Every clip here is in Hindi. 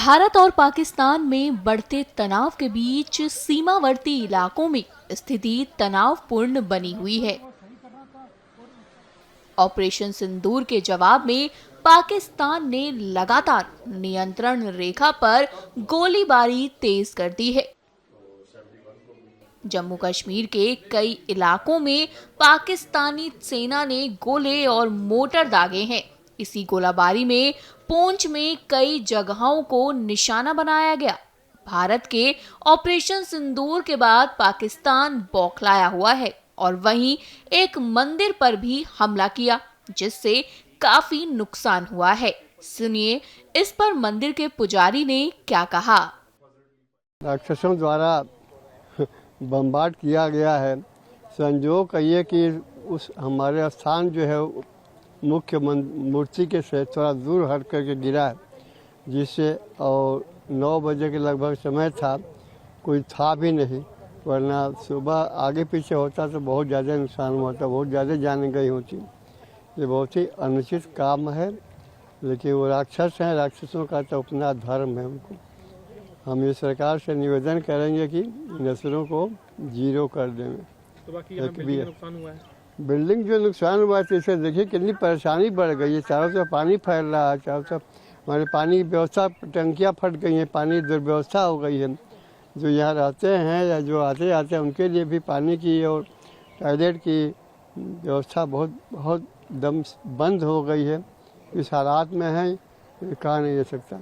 भारत और पाकिस्तान में बढ़ते तनाव के बीच सीमावर्ती इलाकों में स्थिति तनावपूर्ण बनी हुई है। ऑपरेशन सिंदूर के जवाब में पाकिस्तान ने लगातार नियंत्रण रेखा पर गोलीबारी तेज कर दी है। जम्मू कश्मीर के कई इलाकों में पाकिस्तानी सेना ने गोले और मोर्टार दागे हैं। इसी गोलाबारी में पुंछ में कई जगहों को निशाना बनाया गया। भारत के ऑपरेशन सिंदूर के बाद पाकिस्तान बौखलाया हुआ है और वहीं एक मंदिर पर भी हमला किया, जिससे काफी नुकसान हुआ है। सुनिए इस पर मंदिर के पुजारी ने क्या कहा। राक्षसों द्वारा बमबार्ड किया गया है। संजोग कहिए कि उस हमारे स्थान जो है मुख्य मूर्ति के से थोड़ा दूर हट करके गिरा है, जिससे और 9 बजे के लगभग समय था, कोई था भी नहीं, वरना सुबह आगे पीछे होता तो बहुत ज़्यादा नुकसान होता, बहुत ज़्यादा जान गई होती। ये बहुत ही अनुचित काम है, लेकिन वो राक्षस हैं, राक्षसों का तो अपना धर्म है। उनको हम ये सरकार से निवेदन करेंगे कि नस्लों को जीरो कर देंगे। तो बाकी यहाँ बिल्डिंग नुकसान हुआ है। बिल्डिंग जो नुकसान हुआ है तो इसे देखिए कितनी परेशानी बढ़ गई है। चारों तरफ पानी फैल रहा है, चारों तरफ हमारे पानी की व्यवस्था, टंकियाँ फट गई हैं, पानी दुर्व्यवस्था हो गई है। जो यहाँ रहते हैं या जो आते जाते हैं उनके लिए भी पानी की और टॉयलेट की व्यवस्था बहुत दम बंद हो गई है। इस हालात में है, कहा नहीं जा सकता।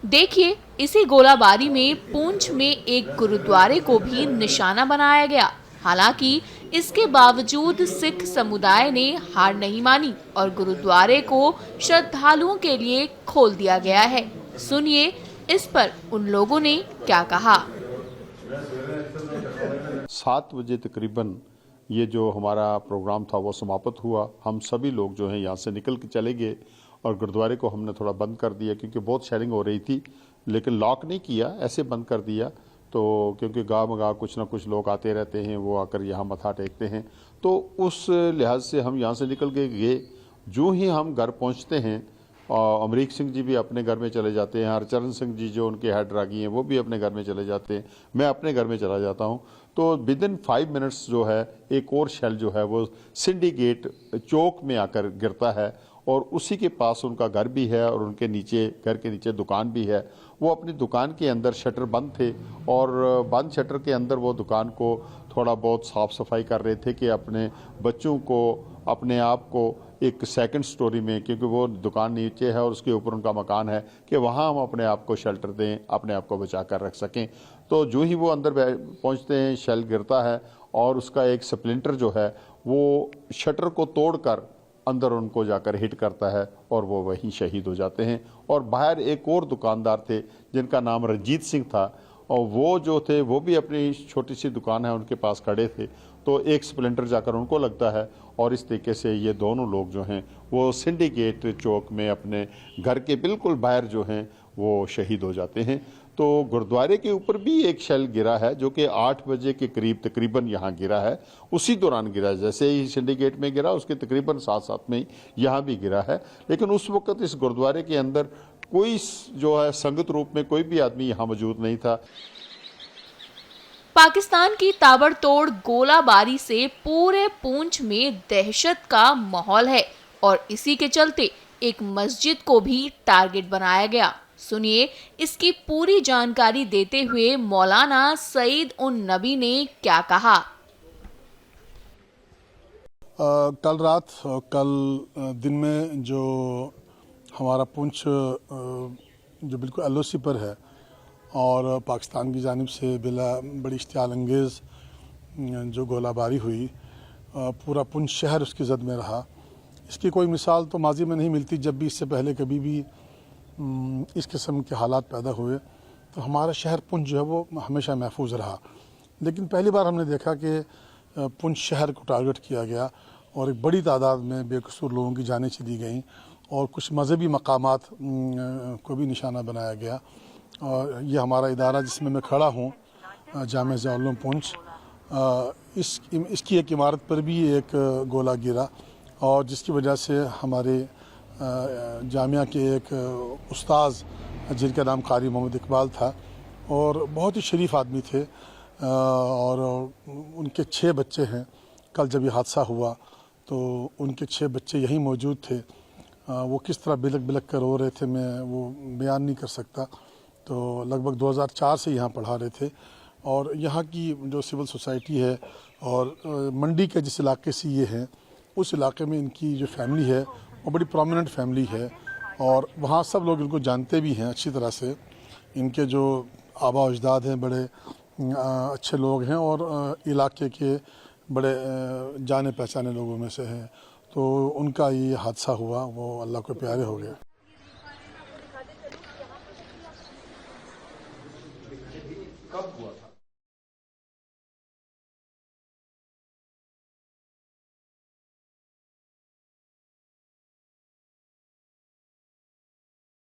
देखिए इसी गोलाबारी में पुंछ में एक गुरुद्वारे को भी निशाना बनाया गया। हालांकि इसके बावजूद सिख समुदाय ने हार नहीं मानी और गुरुद्वारे को श्रद्धालुओं के लिए खोल दिया गया है। सुनिए इस पर उन लोगों ने क्या कहा। 7 बजे तकरीबन ये जो हमारा प्रोग्राम था वो समाप्त हुआ। हम सभी लोग जो हैं यहाँ से निकल के चले गए और गुरुद्वारे को हमने थोड़ा बंद कर दिया, क्योंकि बहुत शेयरिंग हो रही थी, लेकिन लॉक नहीं किया, ऐसे बंद कर दिया। तो क्योंकि गाँव में कुछ ना कुछ लोग आते रहते हैं, वो आकर यहाँ मत्था टेकते हैं, तो उस लिहाज से हम यहाँ से निकल के गए। जो ही हम घर पहुँचते हैं, अमरीक सिंह जी भी अपने घर में चले जाते हैं, हरचरण सिंह जी जो उनके हेड रागी हैं वो भी अपने घर में चले जाते हैं, मैं अपने घर में चला जाता हूँ। तो विदिन 5 मिनट्स जो है एक और शेल जो है वो सिंडिकेट चौक में आकर गिरता है और उसी के पास उनका घर भी है और उनके नीचे, घर के नीचे दुकान भी है। वो अपनी दुकान के अंदर शटर बंद थे और बंद शटर के अंदर वो दुकान को थोड़ा बहुत साफ़ सफाई कर रहे थे कि अपने बच्चों को, अपने आप को एक सेकंड स्टोरी में, क्योंकि वो दुकान नीचे है और उसके ऊपर उनका मकान है, कि वहाँ हम अपने आप को शेल्टर दें, अपने आप को बचा कर रख सकें। तो जो ही वो अंदर पहुँचते हैं, शेल गिरता है और उसका एक स्प्लिंटर जो है वो शटर को तोड़कर अंदर उनको जाकर हिट करता है और वो वहीं शहीद हो जाते हैं। और बाहर एक और दुकानदार थे जिनका नाम रंजीत सिंह था, और वो जो थे वो भी अपनी छोटी सी दुकान है उनके पास खड़े थे, तो एक स्प्लिंटर जाकर उनको लगता है और इस तरीके से ये दोनों लोग जो हैं वो सिंडिकेट चौक में अपने घर के बिल्कुल बाहर जो हैं वो शहीद हो जाते हैं। तो गुरुद्वारे के ऊपर भी एक शेल गिरा है जो कि 8 बजे के करीब तकरीबन यहाँ गिरा है। उसी दौरान गिरा, जैसे ही सिंडिकेट में गिरा उसके तकरीबन साथ में ही यहाँ भी गिरा है। लेकिन उस वक्त इस गुरुद्वारे के अंदर कोई जो है संगत रूप में कोई भी आदमी यहाँ मौजूद नहीं था। पाकिस्तान की ताबड़तोड़ गोलाबारी से पूरे पुंछ में दहशत का माहौल है और इसी के चलते एक मस्जिद को भी टारगेट बनाया गया। सुनिए इसकी पूरी जानकारी देते हुए मौलाना सईद उन नबी ने क्या कहा। कल दिन में जो हमारा पुंछ जो बिल्कुल एलओसी पर है और पाकिस्तान की जानिब से बड़ी इश्तियाल अंगेज़ जो गोलाबारी हुई, पूरा पुंछ शहर उसकी जद में रहा। इसकी कोई मिसाल तो माजी में नहीं मिलती। जब भी इससे पहले कभी भी इस किस्म के हालात पैदा हुए तो हमारा शहर पुंछ जो है वो हमेशा महफूज रहा। लेकिन पहली बार हमने देखा कि पुंछ शहर को टारगेट किया गया और एक बड़ी तादाद में बेकसूर लोगों की जानें चली गईं और कुछ मजहबी मकामात को भी निशाना बनाया गया। और ये हमारा इदारा जिसमें मैं खड़ा हूँ, जामिया ज़िया-उल-उलूम पुंछ, इसकी एक इमारत पर भी एक गोला गिरा और जिसकी वजह से हमारे जामिया के एक उस्ताद जिनका नाम कारी मोहम्मद इकबाल था और बहुत ही शरीफ आदमी थे। और उनके 6 बच्चे हैं। कल जब ये हादसा हुआ तो उनके 6 बच्चे यहीं मौजूद थे। वो किस तरह बिलक बिलक कर रो रहे थे, मैं वो बयान नहीं कर सकता। तो लगभग 2004 से यहाँ पढ़ा रहे थे और यहाँ की जो सिविल सोसाइटी है और मंडी के जिस इलाके से ये हैं, उस इलाके में इनकी जो फैमिली है वो बड़ी प्रोमिनेंट फैमिली है और वहाँ सब लोग इनको जानते भी हैं अच्छी तरह से। इनके जो आबा अजदाद हैं बड़े अच्छे लोग हैं और इलाके के बड़े जाने पहचाने लोगों में से हैं। तो उनका ये हादसा हुआ वो अल्लाह को प्यारे हो गया।